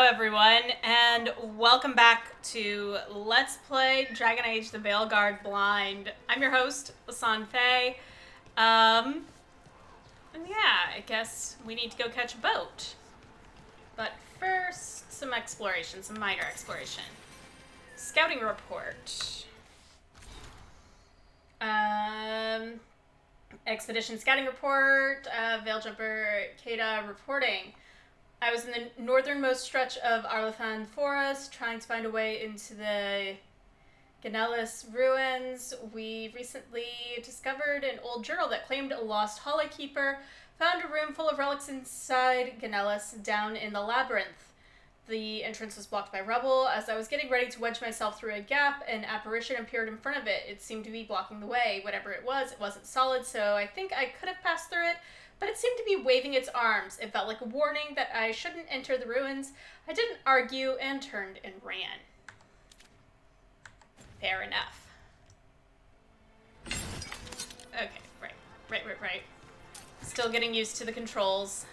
Hello everyone, and welcome back to Let's Play Dragon Age The Veilguard Blind. I'm your host, Lasan Faye. And yeah, I guess we need to go catch a boat. But first, some exploration, some minor exploration. Scouting report. Expedition scouting report, Veiljumper Kada reporting. I was in the northernmost stretch of Arlathan Forest, trying to find a way into the Ganellis ruins. We recently discovered an old journal that claimed a lost Hollow Keeper found a room full of relics inside Ganellis down in the labyrinth. The entrance was blocked by rubble. As I was getting ready to wedge myself through a gap, an apparition appeared in front of it. It seemed to be blocking the way. Whatever it wasn't solid, so I think I could have passed through it, but it seemed to be waving its arms. It felt like a warning that I shouldn't enter the ruins. I didn't argue and turned and ran. Fair enough. Okay, right. Still getting used to the controls.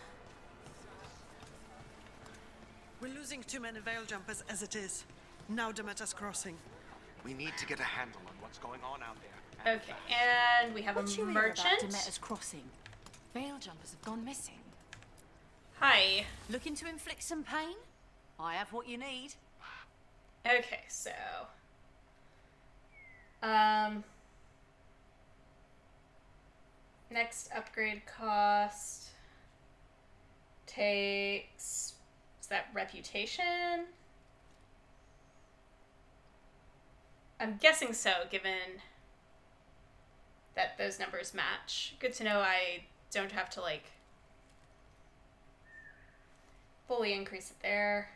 We're losing too many veil jumpers as it is. Now Demeter's crossing. We need to get a handle on what's going on out there. Okay, and we have a merchant. About Demeter's crossing. Veil jumpers have gone missing. Hi. Looking to inflict some pain? I have what you need. Okay, so next upgrade cost takes, is that reputation? I'm guessing so, given that those numbers match. Good to know I don't have to, like, fully increase it there.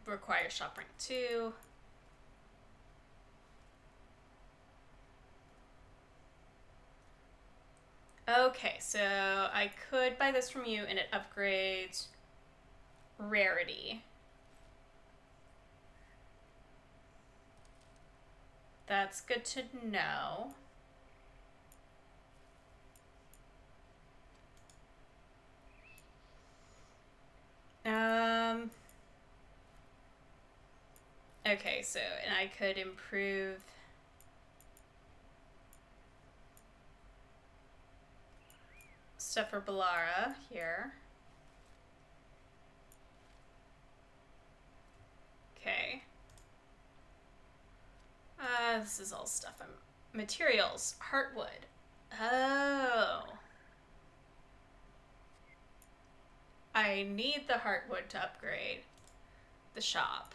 Require shop rank 2. Okay, so I could buy this from you and it upgrades rarity. That's good to know. Okay, so, and I could improve stuff for Balara here. Okay. This is all stuff materials. Heartwood. Oh. I need the heartwood to upgrade the shop.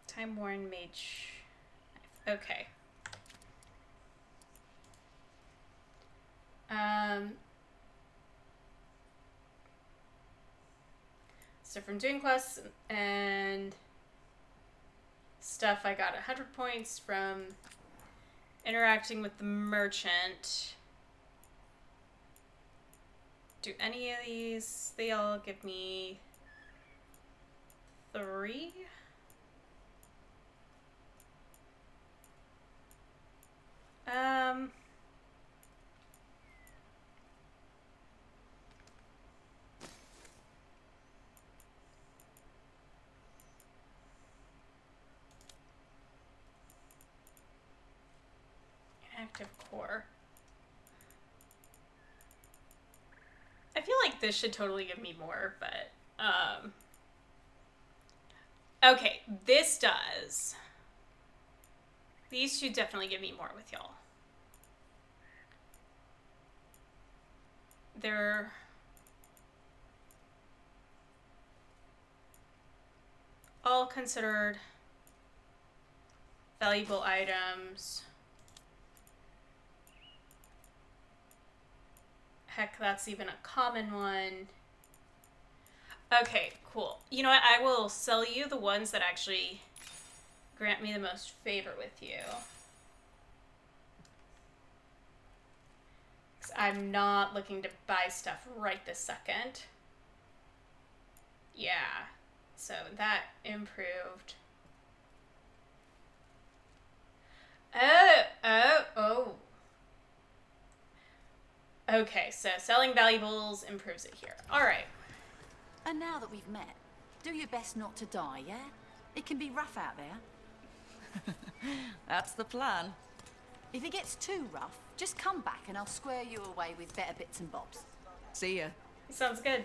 Time-worn mage knife. Okay. So from doing quests and stuff, I got 100 points from interacting with the merchant. Do any of these, they all give me 3? Active core. I feel like this should totally give me more, but, okay, this does. These should definitely give me more with y'all. They're all considered valuable items. Heck, that's even a common one. Okay, cool. You know what? I will sell you the ones that actually grant me the most favor with you. 'Cause I'm not looking to buy stuff right this second. Yeah. so that improved. Oh. Okay, so selling valuables improves it here. Alright. And now that we've met, do your best not to die, yeah? It can be rough out there. That's the plan. If it gets too rough, just come back and I'll square you away with better bits and bobs. See ya. Sounds good.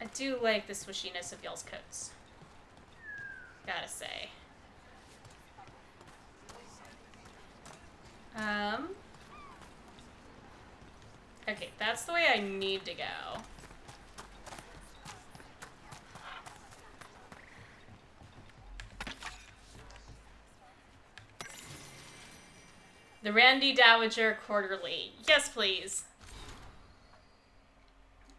I do like the swishiness of y'all's coats. Gotta say. Okay, that's the way I need to go. The Randy Dowager Quarterly. Yes, please.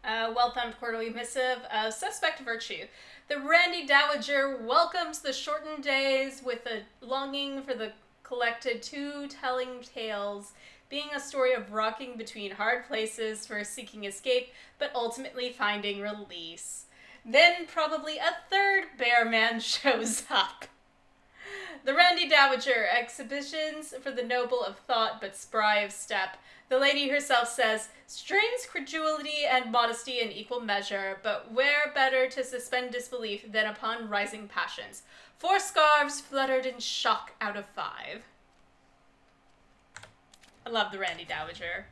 Well-thumbed quarterly missive of suspect virtue. The Randy Dowager welcomes the shortened days with a longing for the collected two telling tales, being a story of rocking between hard places for seeking escape, but ultimately finding release. Then probably a third bear man shows up. The Randy Dowager, exhibitions for the noble of thought but spry of step. The lady herself says, strains credulity and modesty in equal measure, but where better to suspend disbelief than upon rising passions? 4 scarves fluttered in shock out of 5. I love the Randy Dowager.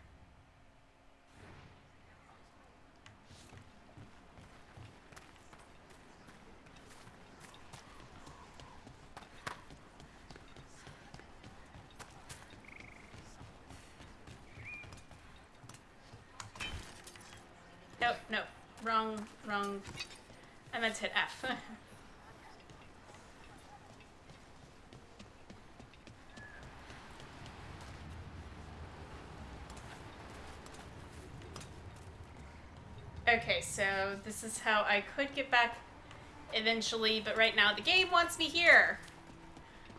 No, wrong. I meant to hit F. Okay, so this is how I could get back eventually, but right now the game wants me here.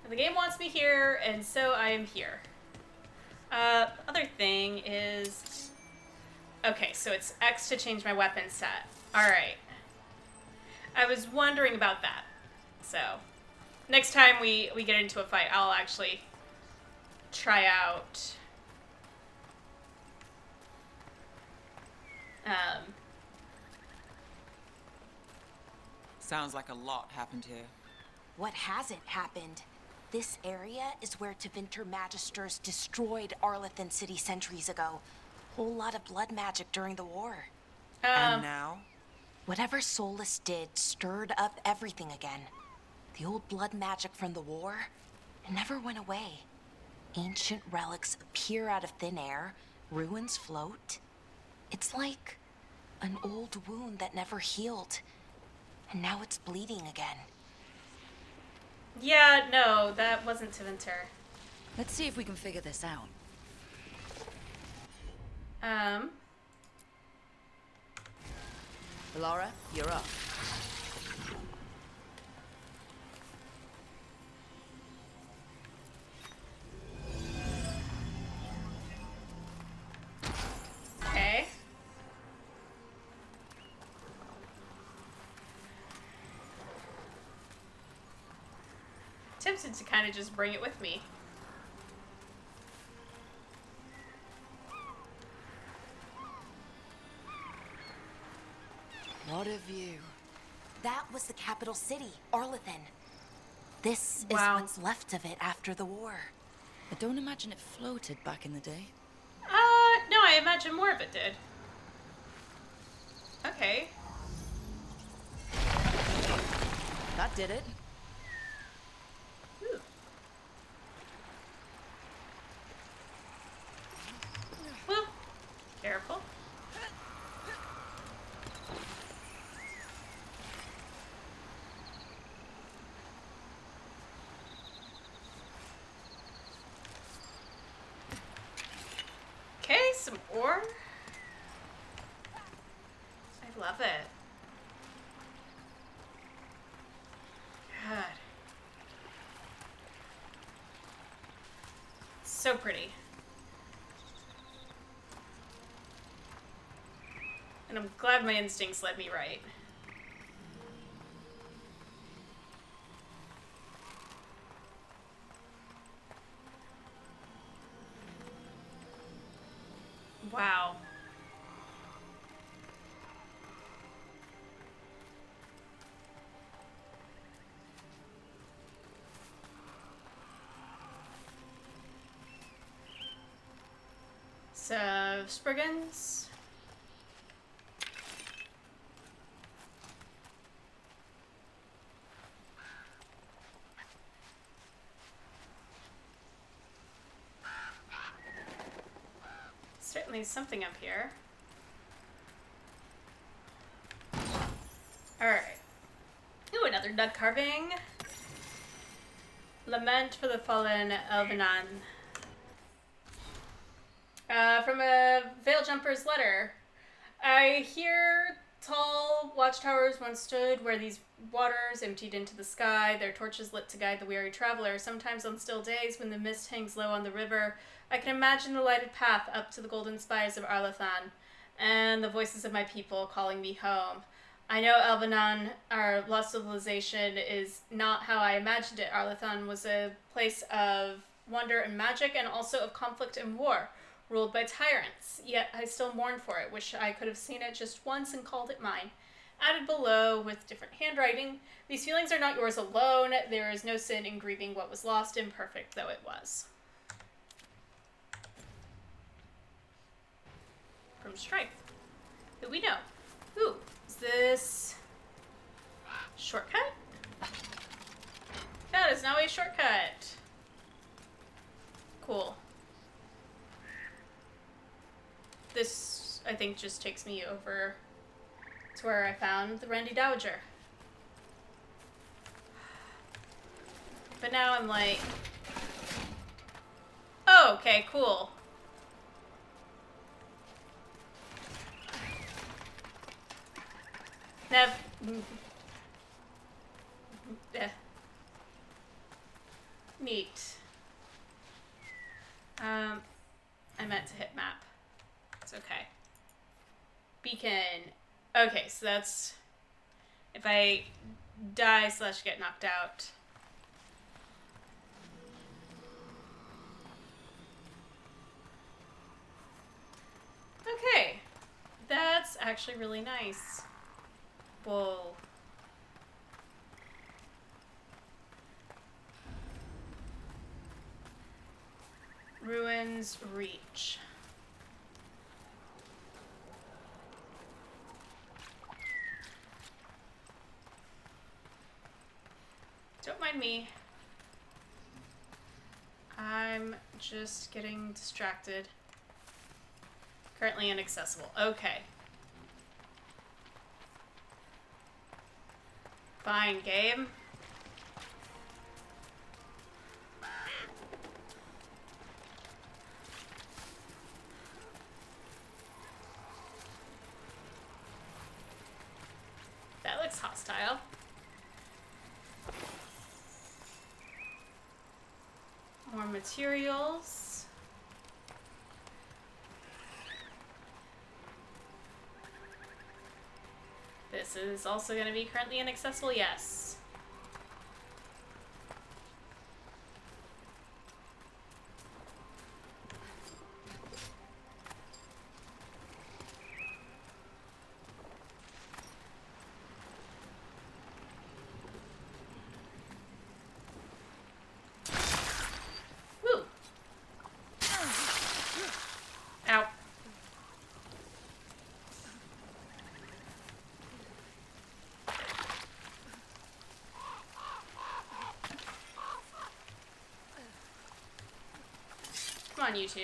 The game wants me here, and so I am here. Other thing is... Okay, so it's X to change my weapon set. Alright. I was wondering about that. So, next time we get into a fight, I'll actually try out... Sounds like a lot happened here. What hasn't happened? This area is where Tevinter Magisters destroyed Arlathan City centuries ago. Whole lot of blood magic during the war. And now? Whatever Solus did stirred up everything again. The old blood magic from the war, it never went away. Ancient relics appear out of thin air, ruins float. It's like an old wound that never healed, and now it's bleeding again. Yeah, no, that wasn't Tevinter. Let's see if we can figure this out. Laura, you're up. Okay. Tempted to kind of just bring it with me. What a view. That was the capital city, Arlathan. This is Wow. what's left of it after the war. I don't imagine it floated back in the day. No, I imagine more of it did. Okay. That did it. Ooh. Well, careful. Okay, some ore. I love it. God. So pretty. And I'm glad my instincts led me right. Wow. So, Spriggans. Certainly something up here. Alright. Ooh, another nut carving. Lament for the fallen Elvenan. From a Veil Jumper's letter. I hear tall watchtowers once stood where these waters emptied into the sky, their torches lit to guide the weary traveler. Sometimes on still days when the mist hangs low on the river, I can imagine the lighted path up to the golden spires of Arlathan, and the voices of my people calling me home. I know Elvenan, our lost civilization, is not how I imagined it. Arlathan was a place of wonder and magic, and also of conflict and war, ruled by tyrants. Yet I still mourn for it, wish I could have seen it just once and called it mine. Added below with different handwriting, these feelings are not yours alone. There is no sin in grieving what was lost, imperfect though it was. From Strife. Who we know? Who? Is this... shortcut? That is now a shortcut. Cool. This, I think, just takes me over to where I found the Randy Dowager. But now I'm like... oh, okay, cool. Nev. Neat. I meant to hit map. It's okay. Beacon. Okay, so that's if I die / get knocked out. Okay. That's actually really nice. Whoa. Ruins Reach. Don't mind me. I'm just getting distracted. Currently inaccessible. Okay. Fine, game. That looks hostile. More materials. This is also going to be currently inaccessible, yes. Woo! Ow. Come on, you two.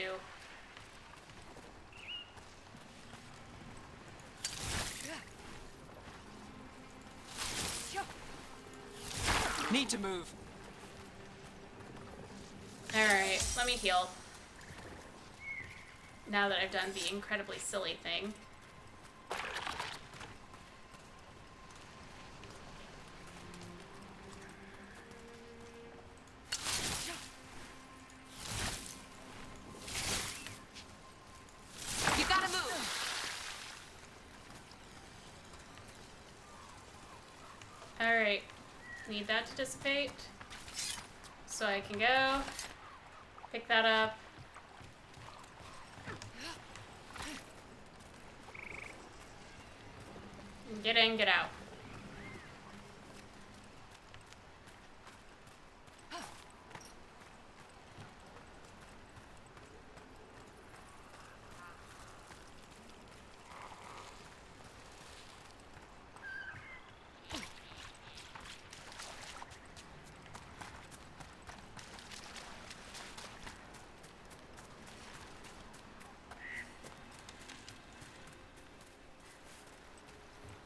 Need to move. Alright, let me heal. Now that I've done the incredibly silly thing. You gotta move. Alright. Need that to dissipate. So I can go. Pick that up. Get in, get out.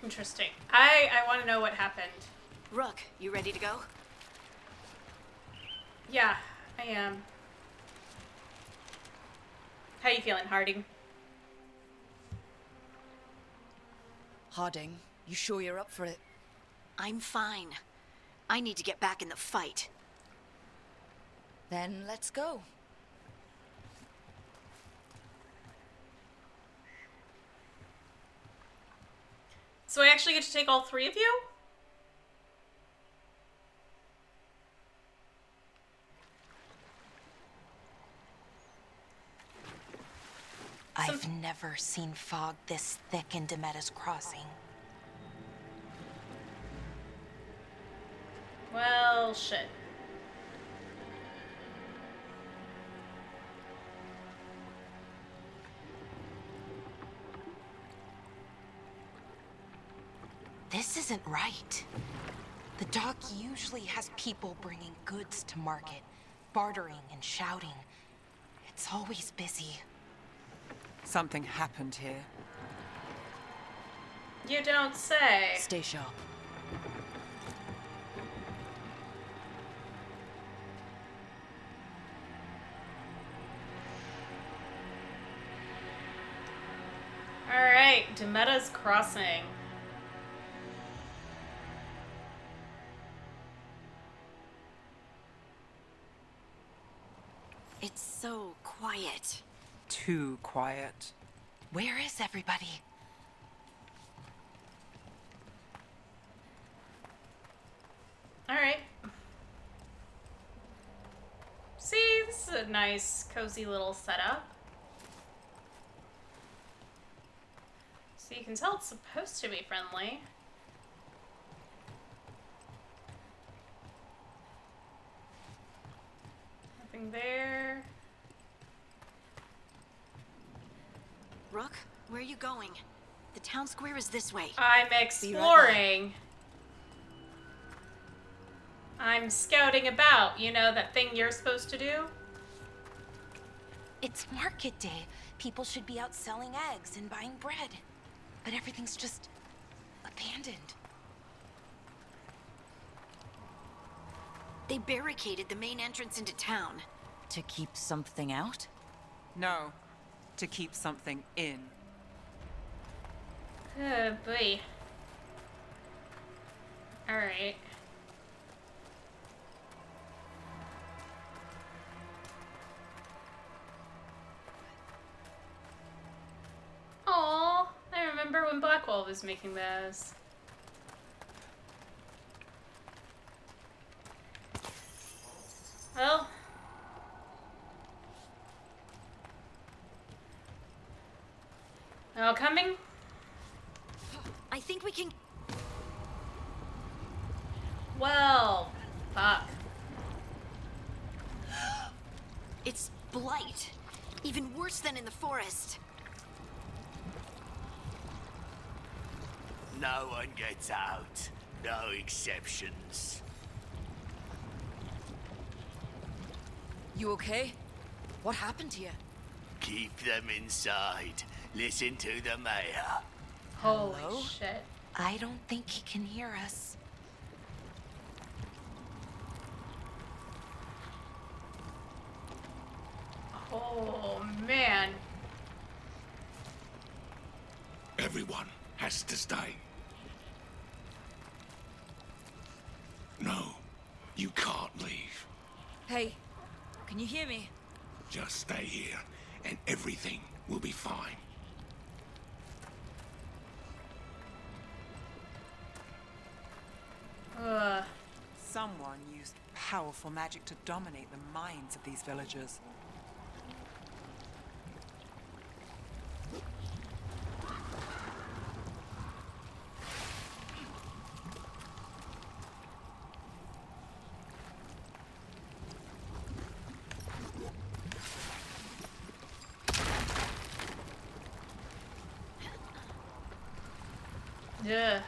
Interesting. I want to know what happened. Rook, you ready to go? Yeah, I am. How you feeling, Harding? Harding, you sure you're up for it? I'm fine. I need to get back in the fight. Then let's go. So I actually get to take all three of you? I've never seen fog this thick in Demetta's Crossing. Well, shit. This isn't right. The dock usually has people bringing goods to market, bartering and shouting. It's always busy. Something happened here. You don't say. Stay sharp. Alright, Demetta's Crossing. It's so quiet. Too quiet. Where is everybody? Alright. See, this is a nice, cozy little setup. So you can tell it's supposed to be friendly. Nothing there. Rook, where are you going? The town square is this way. I'm exploring. I'm scouting about. You know, that thing you're supposed to do? It's market day. People should be out selling eggs and buying bread. But everything's just abandoned. They barricaded the main entrance into town. To keep something out? No, to keep something in. Oh boy. Alright. Aw, I remember when Blackwell was making those. Well. All coming? I think we can... Well, fuck. It's blight. Even worse than in the forest. No one gets out. No exceptions. You okay? What happened to you? Keep them inside. Listen to the mayor. Holy Hello? shit. I don't think he can hear us. Oh, man. Everyone has to stay. No, you can't leave. Hey, can you hear me? Just stay here, and everything will be fine. powerful magic to dominate the minds of these villagers. Yeah.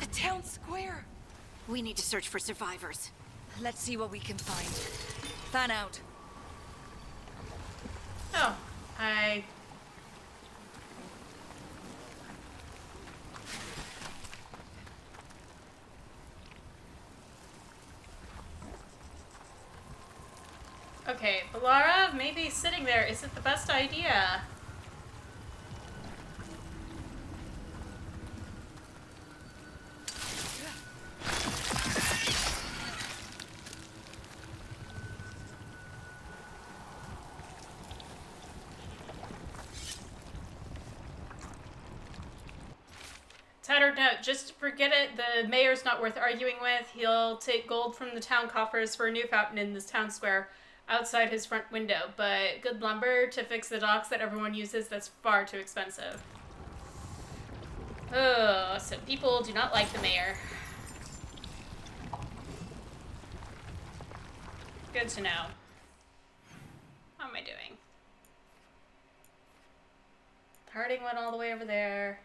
The town square! We need to search for survivors. Let's see what we can find. Fan out. Oh, I... Okay, but Lara, maybe sitting there isn't the best idea. Tattered note, just forget it, the mayor's not worth arguing with. He'll take gold from the town coffers for a new fountain in this town square outside his front window, but good lumber to fix the docks that everyone uses, that's far too expensive. Oh, so people do not like the mayor. Good to know. How am I doing? Harding went all the way over there.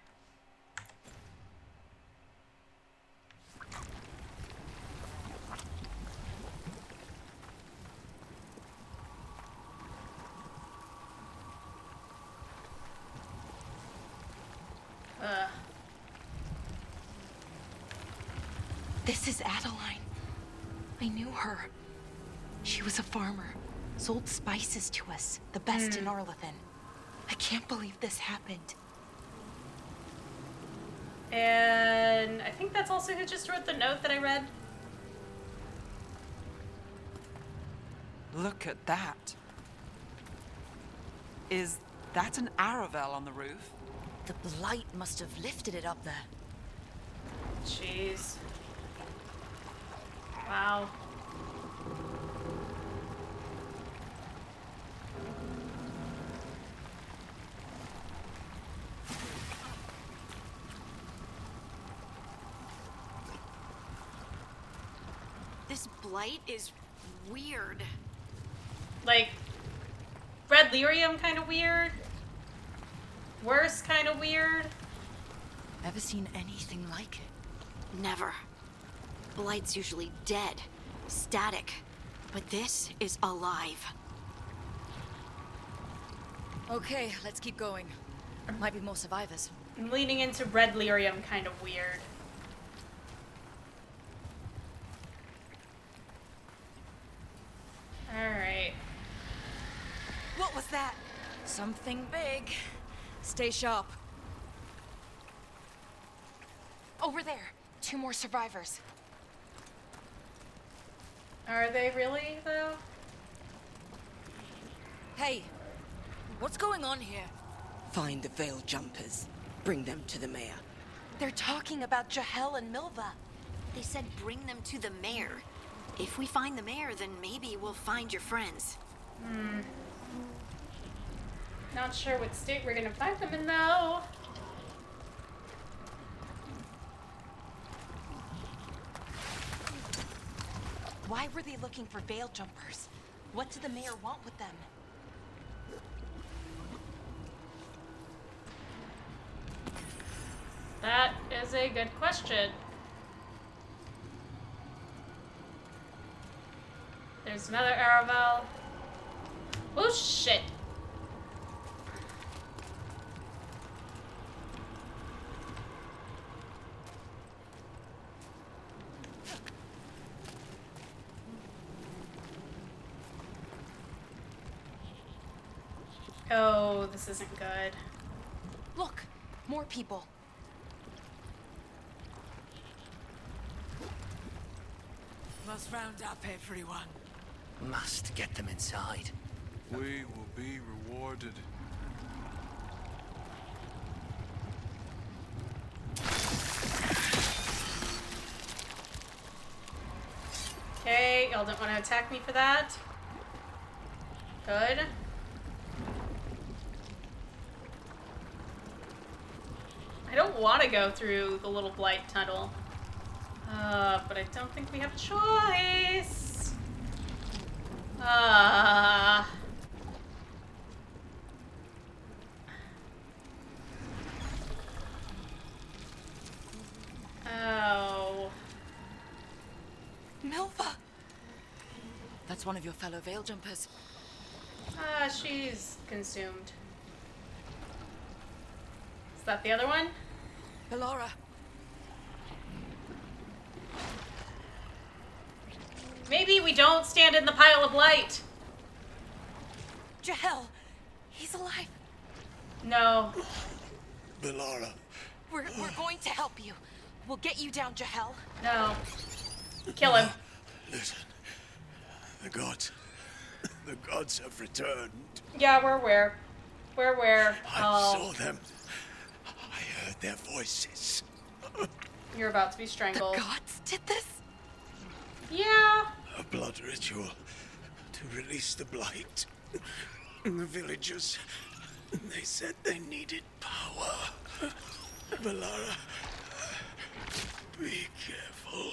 This is Adeline. I knew her. She was a farmer, sold spices to us, the best in Arlathan. I can't believe this happened. And I think that's also who just wrote the note that I read. Look at that. Is that an Aravel on the roof? The blight must have lifted it up there. Jeez. Wow. This blight is weird. Like, red lyrium kind of weird. Worse kind of weird. Ever seen anything like it? Never. Blight's usually dead, static, but this is alive. Okay, let's keep going. Might be more survivors. I'm leaning into red lyrium kind of weird. Alright. What was that? Something big. Stay sharp. Over there, 2 more survivors. Are they really, though? Hey, what's going on here? Find the veil jumpers. Bring them to the mayor. They're talking about Jahel and Milva. They said bring them to the mayor. If we find the mayor, then maybe we'll find your friends. Not sure what state we're gonna find them in, though. Why were they looking for veil jumpers? What did the mayor want with them? That is a good question. There's another Aravel. Oh, shit. Oh, this isn't good. Look, more people. Must round up everyone. Must get them inside. We will be rewarded. Okay, y'all don't want to attack me for that. Good. I don't want to go through the little blight tunnel. But I don't think we have a choice. Oh. Milva! That's one of your fellow Veil Jumpers. She's consumed. Is that the other one? Belora. Maybe we don't stand in the pile of light. Jahel! He's alive. No. Bellara. We're going to help you. We'll get you down, Jahel. No. Kill him. Listen. The gods have returned. Yeah, we're aware. We're aware. I saw them. I heard their voices. You're about to be strangled. The gods did this? Yeah. A blood ritual to release the blight. The villagers, they said they needed power. Bellara, be careful.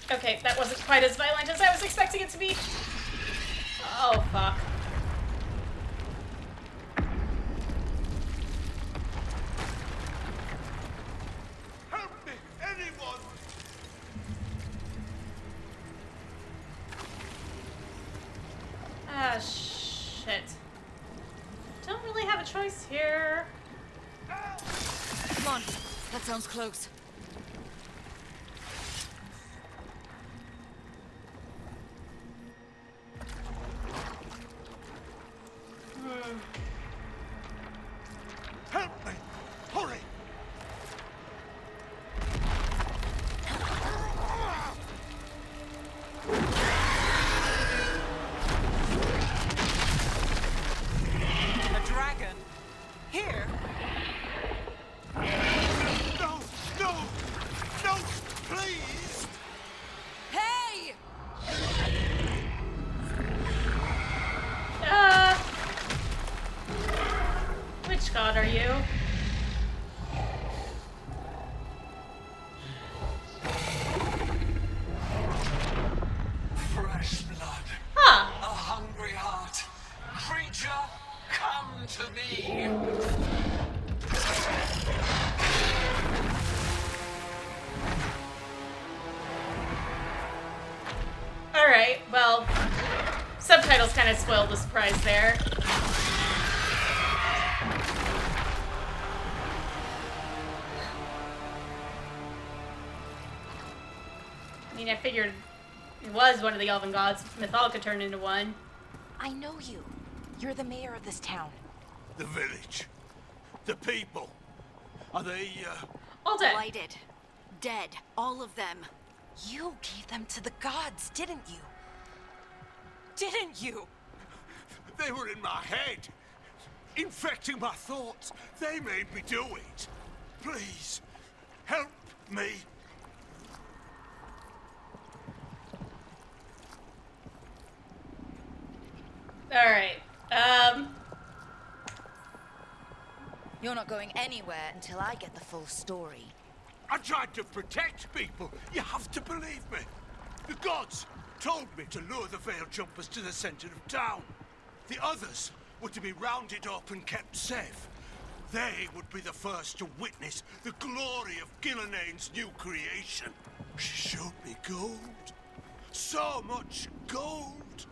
Okay, that wasn't quite as violent as I was expecting it to be. Oh, fuck. Help me, anyone! Ah, shit. Don't really have a choice here. Come on. That sounds close. Help me! Hurry! A dragon? Here? No! No! No! Please! Hey! Which god are you? Fresh blood. Huh. A hungry heart. Creature, come to me. Alright, well, subtitles kind of spoiled the surprise there. I mean, I figured it was one of the elven gods. Mythalica turned into one. I know you. You're the mayor of this town. The village. The people. Are they, All dead. Blighted. Dead. All of them. You gave them to the gods, didn't you? Didn't you? They were in my head. Infecting my thoughts. They made me do it. Please, help me. Alright, You're not going anywhere until I get the full story. I tried to protect people. You have to believe me. The gods told me to lure the Veil Jumpers to the center of town. The others were to be rounded up and kept safe. They would be the first to witness the glory of Gilnenane's new creation. She showed me gold. So much gold.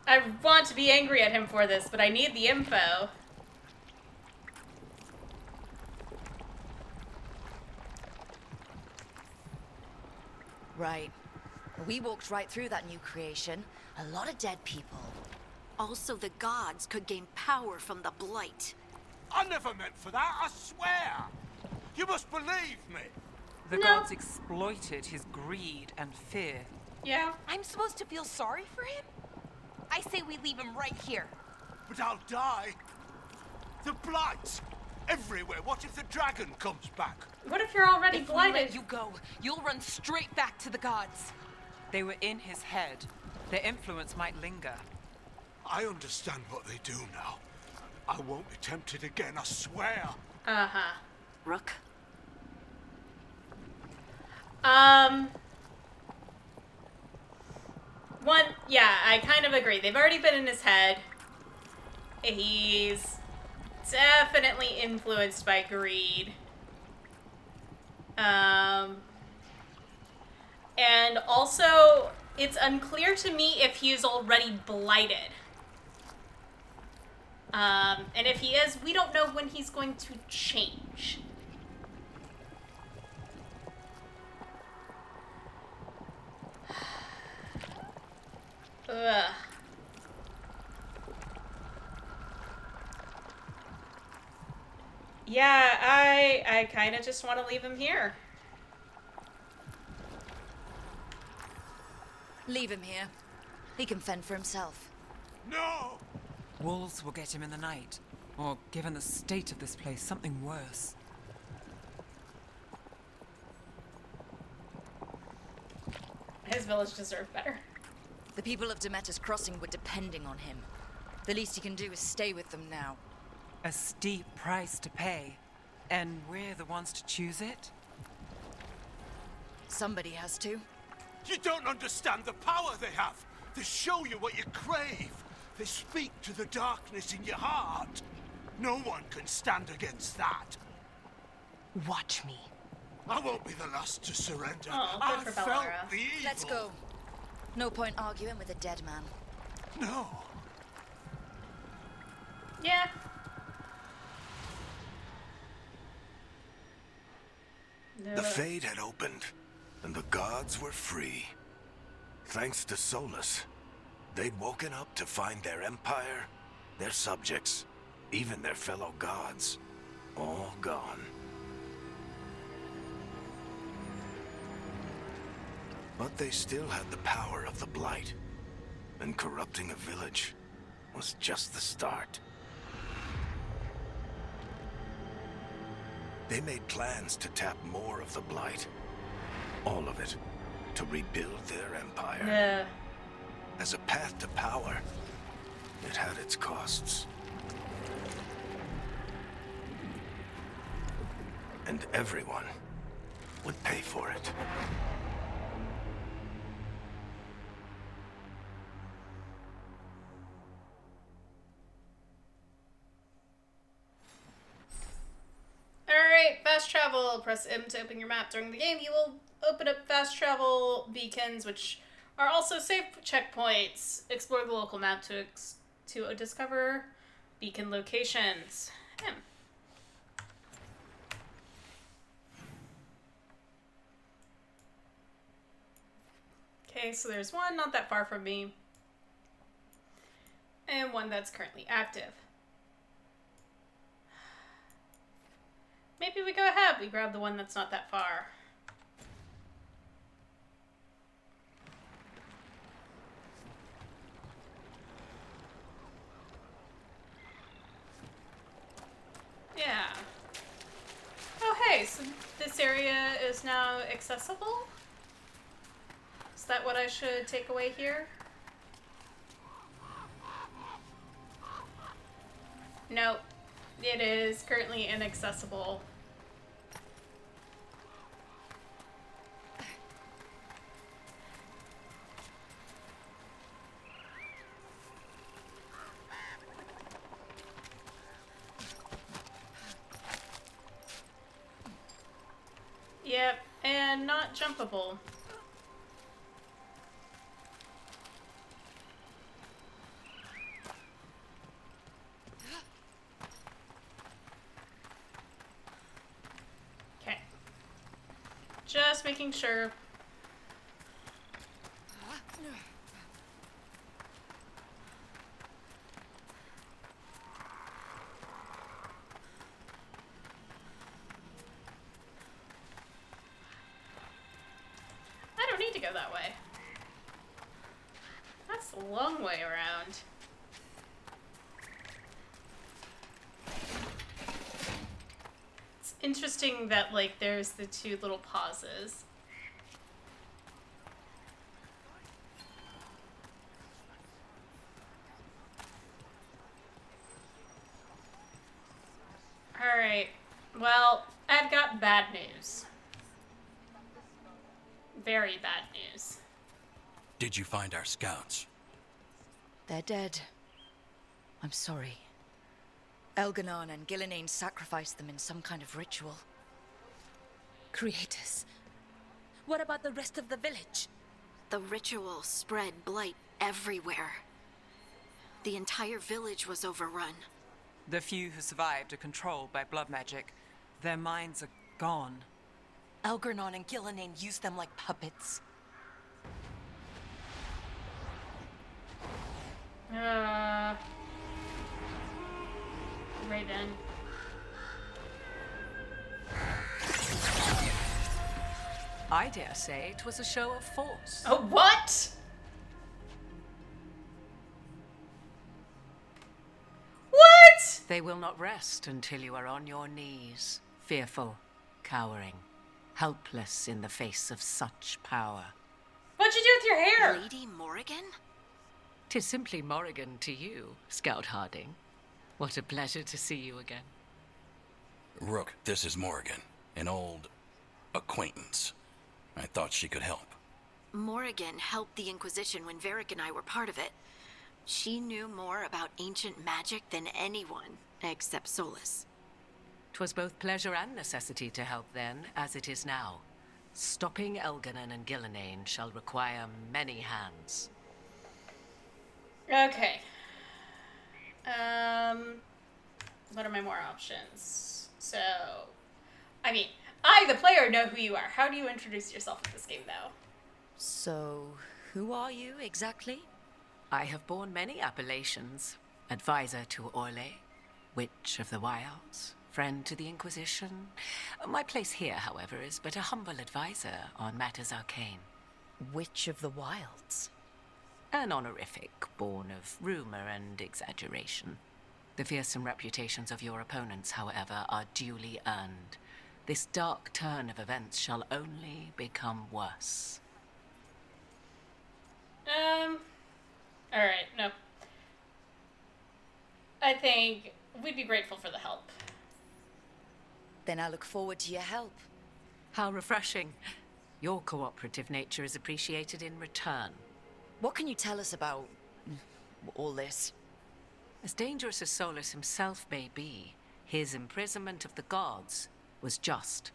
I want to be angry at him for this, but I need the info. Right. We walked right through that new creation. A lot of dead people. Also, the gods could gain power from the blight. I never meant for that, I swear. You must believe me. The gods exploited his greed and fear. Yeah. I'm supposed to feel sorry for him? I say we leave him right here. But I'll die. The blights! Everywhere. What if the dragon comes back? What if you're already If we blighted? let you go, you'll run straight back to the gods. They were in his head. Their influence might linger. I understand what they do now. I won't be tempted again, I swear. Uh-huh. Rook? Yeah, I kind of agree. They've already been in his head. He's definitely influenced by greed. And also, it's unclear to me if he is already blighted. And if he is, we don't know when he's going to change. Ugh. Yeah, I kind of just want to leave him here. Leave him here. He can fend for himself. No! Wolves will get him in the night. Or, given the state of this place, something worse. His village deserved better. The people of Demeter's Crossing were depending on him. The least he can do is stay with them now. A steep price to pay. And we're the ones to choose it? Somebody has to. You don't understand the power they have. They show you what you crave. They speak to the darkness in your heart. No one can stand against that. Watch me. I won't be the last to surrender. Oh, I good for felt Bioware. the evil. Let's go. No point arguing with a dead man. No. Yeah. The Fade had opened, and the gods were free. Thanks to Solus, they'd woken up to find their empire, their subjects, even their fellow gods, all gone. But they still had the power of the Blight, and corrupting a village was just the start. They made plans to tap more of the Blight. All of it. To rebuild their empire. Yeah. As a path to power, it had its costs. And everyone would pay for it. Alright, fast travel. Press M to open your map. During the game, you will open up fast travel beacons, which are also safe checkpoints. Explore the local map to discover beacon locations. Okay, so there's one not that far from me. And one that's currently active. Maybe we go ahead. We grab the one that's not that far. Yeah. Oh, hey, so this area is now accessible? Is that what I should take away here? Nope. It is currently inaccessible. Yep, and not jumpable. Okay. Just making sure. go that way. That's a long way around. It's interesting that, like, there's the two little pauses. Alright. Well, I've got bad news. Very bad news. Did you find our scouts? They're dead. I'm sorry. Elganon and Gillenane sacrificed them in some kind of ritual. Creators. What about the rest of the village? The ritual spread blight everywhere. The entire village was overrun. The few who survived are controlled by blood magic. Their minds are gone. Elgarnon and Gillenane used them like puppets. Raven. I dare say it was a show of force. Oh, what? What? They will not rest until you are on your knees, fearful, cowering, helpless in the face of such power. What'd you do with your hair? Lady Morrigan? 'Tis simply Morrigan to you, Scout Harding. What a pleasure to see you again. Rook, this is Morrigan, an old acquaintance. I thought she could help. Morrigan helped the Inquisition when Varric and I were part of it. She knew more about ancient magic than anyone, except Solus. 'Twas both pleasure and necessity to help then, as it is now. Stopping Elganon and Gillenane shall require many hands. Okay. What are my more options? So, I mean, I, the player, know who you are. How do you introduce yourself in this game, though? So, who are you exactly? I have borne many appellations. Advisor to Orlais, Witch of the Wilds, friend to the Inquisition. My place here, however, is but a humble advisor on matters arcane. Witch of the Wilds? An honorific born of rumor and exaggeration. The fearsome reputations of your opponents, however, are duly earned. This dark turn of events shall only become worse. Alright, no. I think we'd be grateful for the help. Then I look forward to your help. How refreshing. Your cooperative nature is appreciated in return. What can you tell us about all this? As dangerous as Solus himself may be, his imprisonment of the gods was just.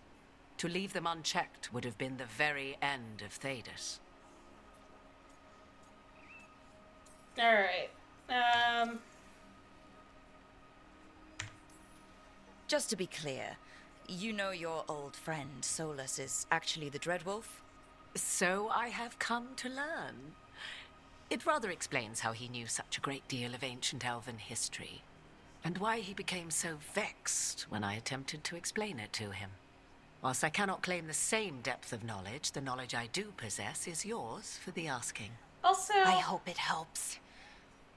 To leave them unchecked would have been the very end of Thedas. Alright. Just to be clear, you know your old friend Solus is actually the Dreadwolf? So I have come to learn. It rather explains how he knew such a great deal of ancient elven history, and why he became so vexed when I attempted to explain it to him. Whilst I cannot claim the same depth of knowledge, the knowledge I do possess is yours for the asking. Also, I hope it helps.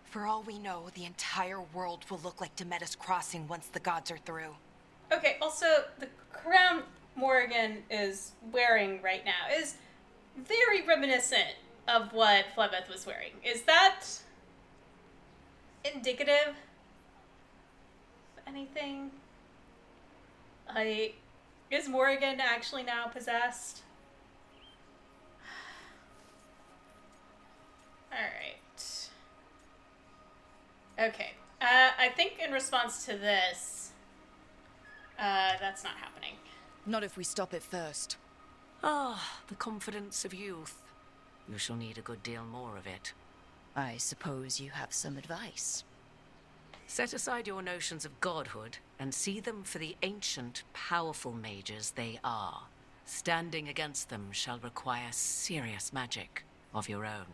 For all we know, the entire world will look like Demetus Crossing once the gods are through. okay, also, the crown Morrigan is wearing right now is very reminiscent of what Flebeth was wearing. Is that indicative of anything? Like, is Morrigan actually now possessed? Alright. Okay. I think in response to this, that's not happening. Not if we stop it first. Ah, the confidence of youth. You shall need a good deal more of it. I suppose you have some advice. Set aside your notions of godhood and see them for the ancient, powerful mages they are. Standing against them shall require serious magic of your own.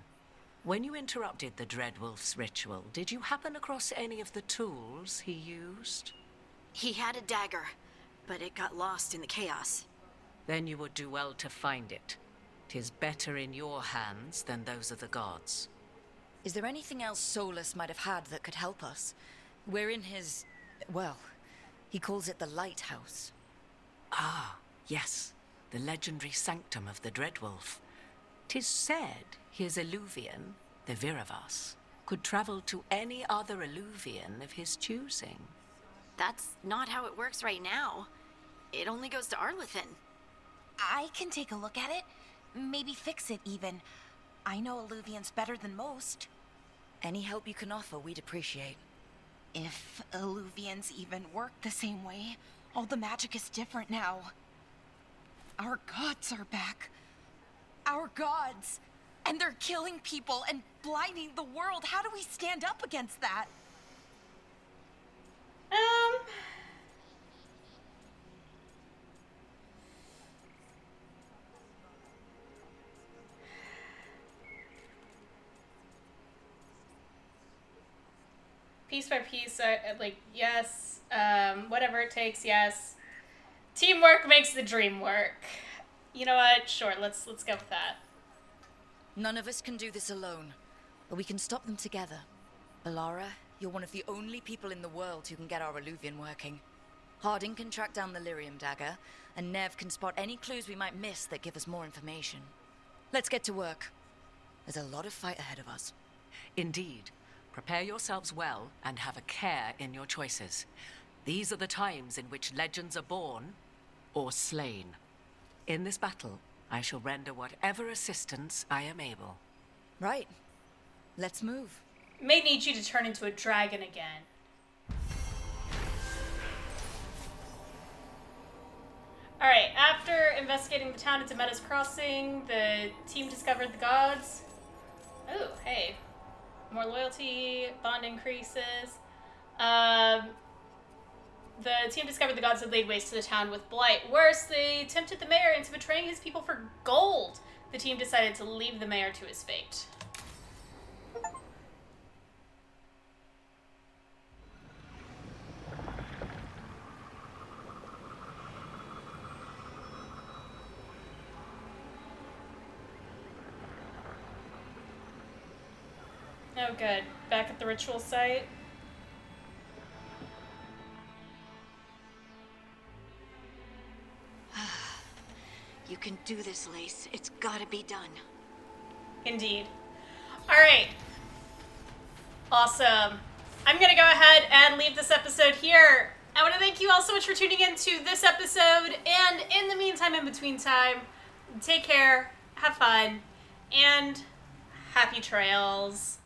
When you interrupted the Dreadwolf's ritual, did you happen across any of the tools he used? He had a dagger, but it got lost in the chaos. Then you would do well to find it. 'Tis better in your hands than those of the gods. Is there anything else Solus might have had that could help us? We're in his... well, he calls it the Lighthouse. Ah, yes. The legendary sanctum of the Dreadwolf. 'Tis said his Illuvian, the Viravas, could travel to any other Illuvian of his choosing. That's not how it works right now. It only goes to Arlethan. I can take a look at it. Maybe fix it, even. I know Illuvians better than most. Any help you can offer, we'd appreciate. If Illuvians even work the same way, all the magic is different now. Our gods are back. Our gods! And they're killing people and blinding the world. How do we stand up against that? Piece by piece, like, yes. Whatever it takes, yes. Teamwork makes the dream work. You know what? Sure, let's go with that. None of us can do this alone, but we can stop them together. Alara, you're one of the only people in the world who can get our Illuvian working. Harding can track down the Lyrium dagger, and Nev can spot any clues we might miss that give us more information. Let's get to work. There's a lot of fight ahead of us. Indeed. Prepare yourselves well and have a care in your choices. These are the times in which legends are born or slain. In this battle, I shall render whatever assistance I am able. Right. Let's move. May need you to turn into a dragon again. Alright, after investigating the town at Demetta's Crossing, the team discovered the gods. Oh, hey. More loyalty, bond increases. The team discovered the gods had laid waste to the town with blight. Worse, they tempted the mayor into betraying his people for gold. The team decided to leave the mayor to his fate. Oh, good. Back at the ritual site. You can do this, Lace. It's gotta be done. Indeed. Alright. Awesome. I'm gonna go ahead and leave this episode here. I want to thank you all so much for tuning in to this episode, and in the meantime, in between time, take care, have fun, and happy trails.